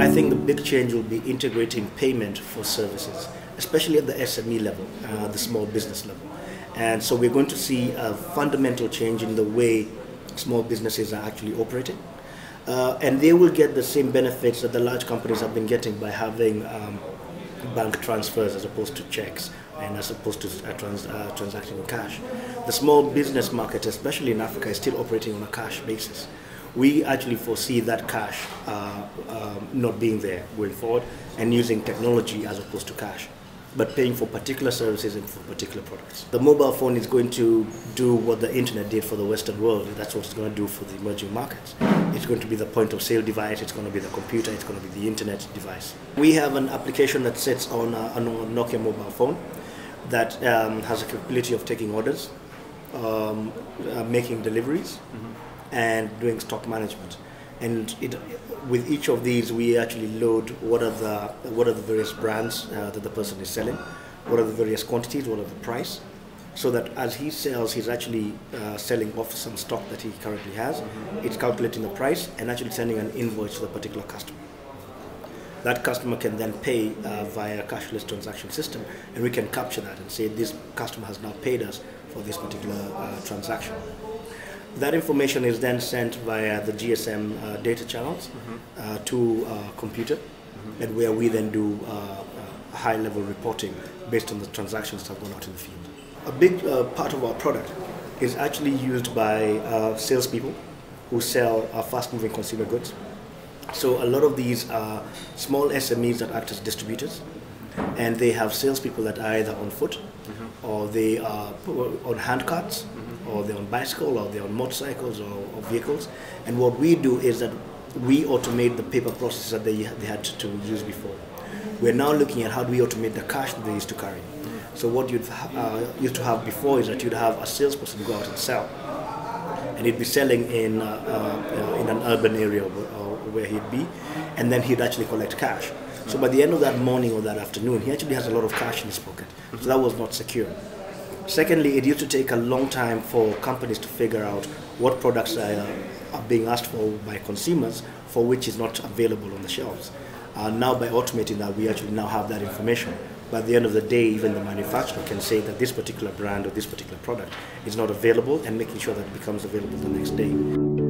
I think the big change will be integrating payment for services, especially at the SME level, the small business level. And so we're going to see a fundamental change in the way small businesses are actually operating. And they will get the same benefits that the large companies have been getting by having bank transfers as opposed to checks and as opposed to transacting in cash. The small business market, especially in Africa, is still operating on a cash basis. We actually foresee that cash not being there going forward and using technology as opposed to cash, but paying for particular services and for particular products. The mobile phone is going to do what the internet did for the Western world. That's what it's going to do for the emerging markets. It's going to be the point of sale device, it's going to be the computer, it's going to be the internet device. We have an application that sits on a Nokia mobile phone that has a capability of taking orders, making deliveries, and doing stock management. And with each of these, we actually load what are the various brands that the person is selling, what are the various quantities, what are the price, so that as he sells, he's actually selling off some stock that he currently has. It's calculating the price and actually sending an invoice to the particular customer. That customer can then pay via a cashless transaction system, and we can capture that and say this customer has now paid us for this particular transaction. That information is then sent via the GSM data channels to a computer, and where we then do high-level reporting based on the transactions that have gone out in the field. A big part of our product is actually used by salespeople who sell fast-moving consumer goods. So a lot of these are small SMEs that act as distributors, and they have salespeople that are either on foot, or they are on hand carts, or they're on bicycle, or they're on motorcycles or vehicles. And what we do is that we automate the paper processes that they had to use before. We're now looking at how do we automate the cash that they used to carry. So what you'd used to have before is that you'd have a salesperson go out and sell, and he'd be selling in an urban area where he'd be, and then he'd actually collect cash. So by the end of that morning or that afternoon, he actually has a lot of cash in his pocket. So that was not secure. Secondly, it used to take a long time for companies to figure out what products are being asked for by consumers for which is not available on the shelves. Now by automating that, we actually now have that information. By the end of the day, even the manufacturer can say that this particular brand or this particular product is not available, and making sure that it becomes available the next day.